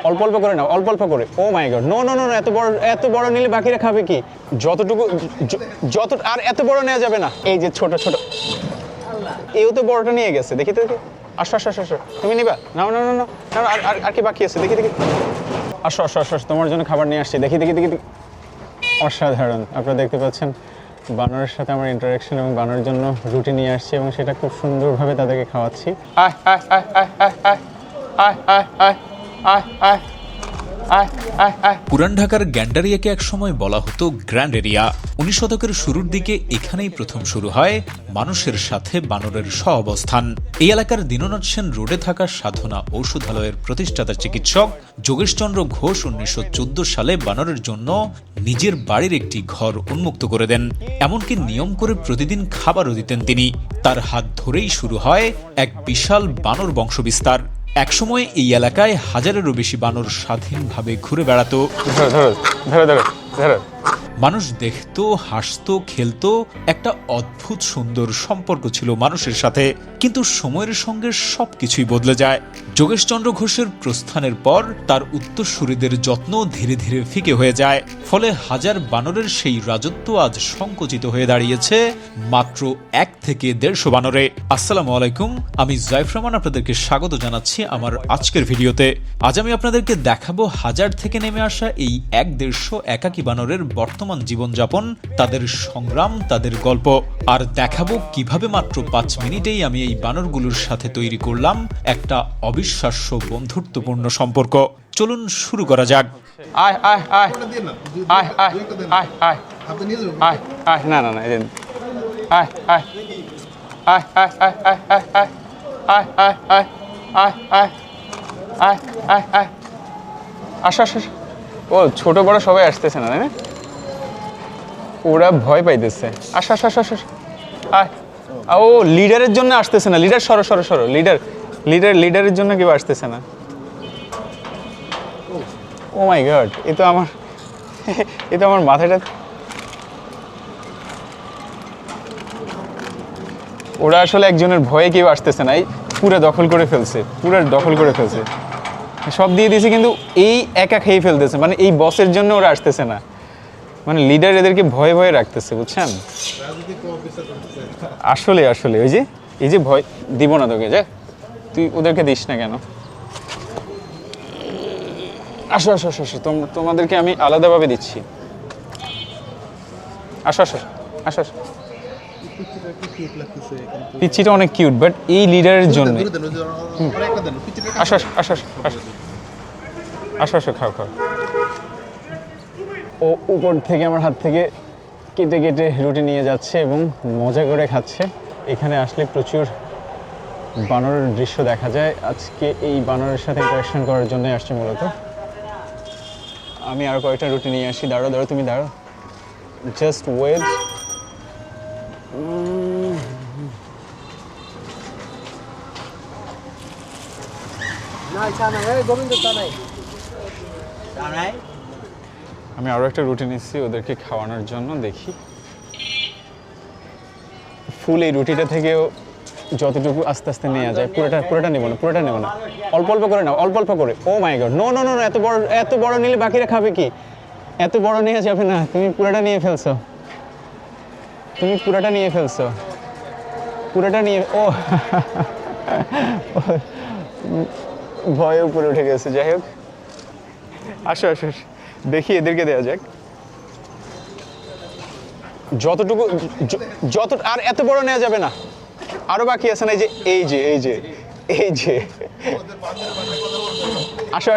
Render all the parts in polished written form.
অল্প অল্প করে নাও, অল্প অল্প করে। ও মাই গড, নো নো নো, এত বড় নিলে বাকিরা খাবে কি? যতটুকু আর এত বড় নেওয়া যাবে না। এই যে ছোট ছোট, এও তো বড়টা নিয়ে গেছে, দেখি তো দেখি। আসো আসো আসো, তুমি নিবা? নাও নাও নাও নাও, আর কি বাকি আছে দেখি দেখি। আসো আসো আসো, তোমার জন্য খাবার নিয়ে আসছি, দেখি দেখি দেখি। অসাধারণ, আপনারা দেখতে পাচ্ছেন বানরের সাথে আমার ইন্টারাকশন এবং বানরের জন্য রুটি নিয়ে আসছি এবং সেটা খুব সুন্দরভাবে তাদেরকে খাওয়াচ্ছি। আয় আয় আয় আয় আয় আয় আয় আয় আয় আয় আয়। পুরান ঢাকার গ্যান্ডারিয়াকে একসময় বলা হতো গ্র্যান্ড এরিয়া। 19 শতকের শুরুর দিকে এখানেই প্রথম শুরু হয় মানুষের সাথে বানরের সহাবস্থান। এই এলাকার দীননাথ সেন রোডে থাকা সাধনা ঔষধালয়ের প্রতিষ্ঠাতা চিকিৎসক যোগেশচন্দ্র ঘোষ 1914 সালে বানরের জন্য নিজের বাড়ির একটি ঘর উন্মুক্ত করে দেন। এমনকি নিয়ম করে প্রতিদিন খাবারও দিতেন তিনি। তার হাত ধরেই শুরু হয় এক বিশাল বানর বংশবিস্তার। একসময় এই এলাকায় হাজারেরও বেশি বানর স্বাধীনভাবে ঘুরে বেড়াতো। মানুষ দেখতো, হাসতো, খেলতো, একটা অদ্ভুত সুন্দর সম্পর্ক ছিল মানুষের সাথে। কিন্তু সময়ের সঙ্গে সবকিছুই বদলে যায়। যোগেশচন্দ্র ঘোষের প্রস্থানের পর তার উত্তরসূরিদের যত্ন ধীরে ধীরে ফিকে হয়ে যায়। ফলে হাজার বানরের সেই রাজত্ব আজ সংকুচিত হয়ে দাঁড়িয়েছে মাত্র 1 থেকে 150 বানরে। আসসালামু আলাইকুম, আমি জাইফ রহমান আপনাদেরকে স্বাগত জানাচ্ছি আমার আজকের ভিডিওতে। আজ আমি আপনাদেরকে দেখাবো হাজার থেকে নেমে আসা এই 1-150 একাকী বানরের বর্তমান জীবনযাপন, তাদের সংগ্রাম, তাদের গল্প। আর দেখাবো কিভাবে মাত্র 5 মিনিটেই আমি এই বানরগুলোর সাথে তৈরি করলাম একটা অবিশ্বাস্য বন্ধুত্বপূর্ণ সম্পর্ক। চলুন শুরু করা যাক। আয় আয় আয় আয় আয় আয় আয় আয় আয়, না না না, আয় আয় আয় আয় আয় আয় আয় আয় আয় আয় আয় আয় আয় আয় আয় আয়। আসো আসো। ও ছোট বড় সবাই আসতেছে না, তাই না? ওরা ভয় পাইতেছে। আসো আসো আসো আসো, আয়। ও লিডারের জন্য আসতেছে না, লিডার সরো সরো সরো, লিডারের জন্য কেউ আসতেছে না। ও মাই গড, এ তো আমার মাথাটা। ওরা আসলে একজনের ভয়ে কেউ আসতেছে না, এই পুরো দখল করে ফেলছে, সব দিয়ে দিয়েছে, কিন্তু এই একা খেয়ে ফেলতেছে। মানে এই বসের জন্য ওরা আসতেছে না, মানে লিডার এদেরকে ভয়ে ভয়ে রাখতেছে, বুঝছেন? আসলে আসলে এই যে ভয় দিব না তোকে, যে তুই ওদেরকে দিস না কেন? আসো আসো আসো আসো, তোমাদেরকে আমি আলাদাভাবে দিচ্ছি। আসো আসো আসো আসো। পিচ্চিটা অনেক কিউট, বাট এই লিডারের জন্য। আসো আসো আসো আসো আসো আসো, খাও খাও। ও উপর থেকে আমার হাত থেকে কেটে কেটে রুটি নিয়ে যাচ্ছে এবং মজা করে খাচ্ছে। এখানে আসলে প্রচুর বানরের দৃশ্য দেখা যায়। আজকে এই বানরের সাথে ইন্টারেকশন করার জন্যই আসছি মূলত। আমি আরও কয়েকটা রুটি নিয়ে আসি। দাঁড়াও তুমি দাঁড়াও, জাস্ট ওয়েট। আমি আরও একটা রুটি নিচ্ছি ওদেরকে খাওয়ানোর জন্য। দেখি ফুল এই রুটিটা থেকেও যতটুকু আস্তে আস্তে নেওয়া যায়। পুরোটা নেব না, অল্প অল্প করে নাও, অল্প অল্প করে। ও মাই গড, নো নো নো, এত বড় নিলে বাকিরা খাবে কি? এত বড় নেওয়া যাবে না, তুমি পুরোটা নিয়ে ফেলছো। ও ভয়ে উপরে উঠে গেছে। যাই হোক, আসো আসো, দেখি এদেরকে দেওয়া যাক যতটুকু। আর এত বড় নেওয়া যাবে না, আরো বাকি আছে না। এই যে আসো,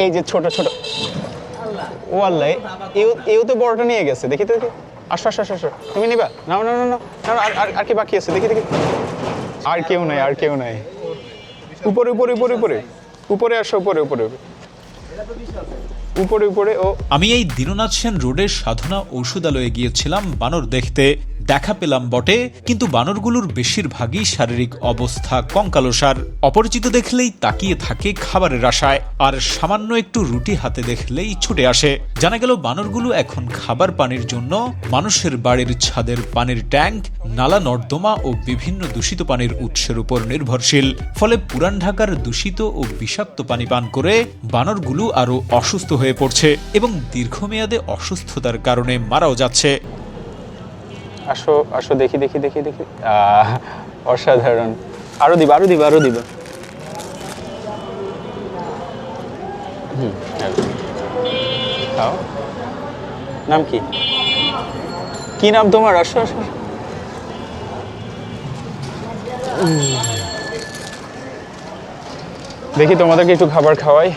এই যে ছোট ছোট। ও আল্লাহ, এও তো বড়টা নিয়ে গেছে, দেখি তো দেখি। আসো আসো আসো, তুমি নিবা? নাও নাও নাও নাও, আর কি বাকি আছে দেখি দেখি। আর কেউ নাই। উপরে আসো, উপরে। ও আমি এই দীননাথ সেন রোডের সাধনা ঔষধালয়ে গিয়েছিলাম বানর দেখতে। দেখা পেলাম বটে, কিন্তু বানরগুলোর বেশিরভাগই শারীরিক অবস্থা কঙ্কালসার। অপরিচিত দেখলেই তাকিয়ে থাকে খাবারের আশায়, আর সামান্য একটু রুটি হাতে দেখলেই ছুটে আসে। জানা গেল বানরগুলো এখন খাবার পানির জন্য মানুষের বাড়ির ছাদের পানির ট্যাঙ্ক, নালা নর্দমা ও বিভিন্ন দূষিত পানির উৎসের উপর নির্ভরশীল। ফলে পুরান ঢাকার দূষিত ও বিষাক্ত পানি পান করে বানরগুলো আরো অসুস্থ হয়ে পড়ছে এবং দীর্ঘমেয়াদে অসুস্থতার কারণে মারাও যাচ্ছে। আসো আসো, দেখি দেখি দেখি দেখি, অসাধারণ। আরো দিবা, আরো দিবা, আরো দিবা। খাও। নাম কি? কি নাম তোমার? আসো আসো। দেখি তোমাদেরকে একটু খাবার খাওয়াই।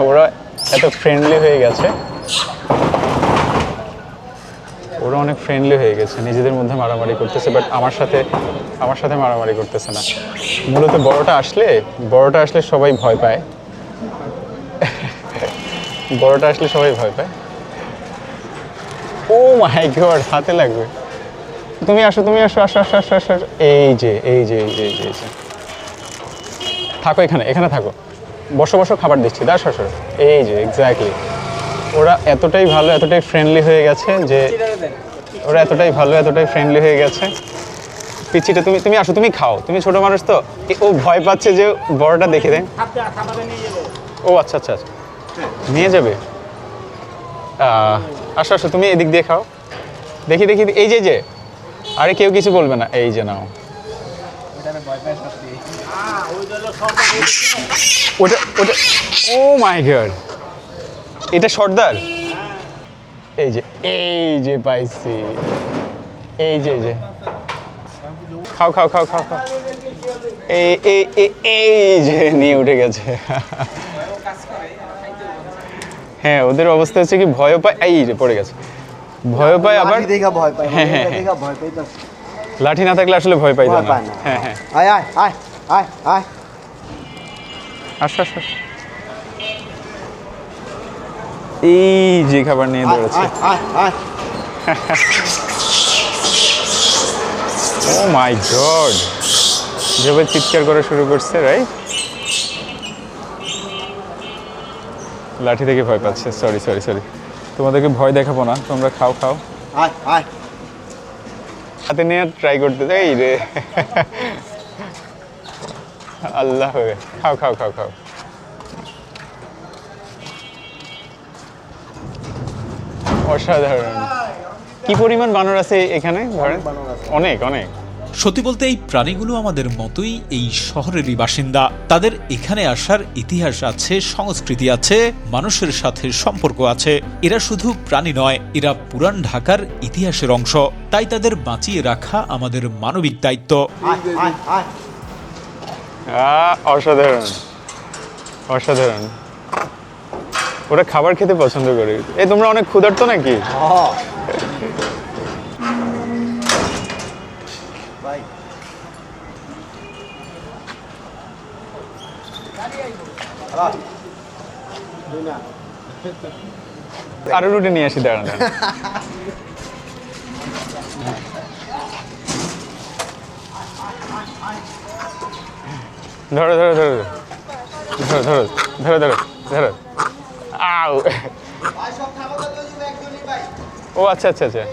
ওরা এত ফ্রেন্ডলি হয়ে গেছে, ওরা অনেক ফ্রেন্ডলি হয়ে গেছে, নিজেদের মধ্যে মারামারি করতেছে, বাট আমার সাথে মারামারি করতেছে না। মূলত বড়টা আসলে সবাই ভয় পায়। বড়টা আসলে সবাই ভয় পায়। ও মাই গড, হাতে লাগবে। তুমি আসো, তুমি আসো, আসো আসো আসো আসো। এই যে এই যে এই যে এই যে এই যে, থাকো এখানে, এখানে থাকো, বসো বসো, খাবার দিচ্ছি, দাস আসো। এই যে এক্স্যাক্টলি, ওরা এতটাই ভালো, এতটাই ফ্রেন্ডলি হয়ে গেছে যে ওরা এতটাই ভালো, এতটাই ফ্রেন্ডলি হয়ে গেছে। পিচ্ছিটা তুমি তুমি আসো, তুমি খাও, তুমি ছোট মানুষ তো। ও ভয় পাচ্ছে যে বড়টা দেখে দেন। ও আচ্ছা আচ্ছা আচ্ছা, নিয়ে যাবে। আসো আসো, তুমি এদিক দিয়ে খাও। দেখি দেখি, এই যে যে, আরে কেউ কিছু বলবে না। এই যে নাও। ওটা ওটা, ও মাই গড, এটা সর্দার। এই যে পাইছি, এই যে খাও খাও খাও খাও খাও। এই যে নিয়ে উঠে গেছে। হ্যাঁ, ওদের অবস্থা হচ্ছে কি, ভয় পায়। এই যে পড়ে গেছে, ভয় পায় আবার। হ্যাঁ হ্যাঁ হ্যাঁ, লাঠি না থাকলে আসলে ভয় পাইতো না। হ্যাঁ হ্যাঁ, আয় আয় আয় আয় আয়, আসো আসো। এই যে খাবার নিয়ে দৌড়াচ্ছে। ও মাই গড, যেভাবে চিৎকার করা শুরু করছে, রাইট? লাঠি থেকে ভয় পাচ্ছে। সরি সরি সরি, তোমাদেরকে ভয় দেখাবো না, তোমরা খাও খাও। হাতে নিয়ে ট্রাই করতে, এই রে আল্লাহ, খাও খাও খাও খাও। অসাধারণ। কি পরিমাণ বানর আছে এখানে, ধরেন অনেক অনেক। সত্যি বলতে এই প্রাণীগুলো আমাদের মতোই এই শহরেরই বাসিন্দা। তাদের এখানে আসার ইতিহাস আছে, সংস্কৃতি আছে, মানুষের সাথে সম্পর্ক আছে। এরা শুধু প্রাণী নয়, এরা পুরান ঢাকার ইতিহাসের অংশ। তাই তাদের বাঁচিয়ে রাখা আমাদের মানবিক দায়িত্ব। অসাধারণ অসাধারণ। ওরা খাবার খেতে পছন্দ করে। এই তোমরা অনেক ক্ষুধার্ত নাকি? আরো রুটি নিয়ে আসি, দাঁড়ান দাঁড়ান। ধরো ধরো ধরো ধরো ধরো ধরো ধরো ধরো। আউ, ও আচ্ছা আচ্ছা আচ্ছা।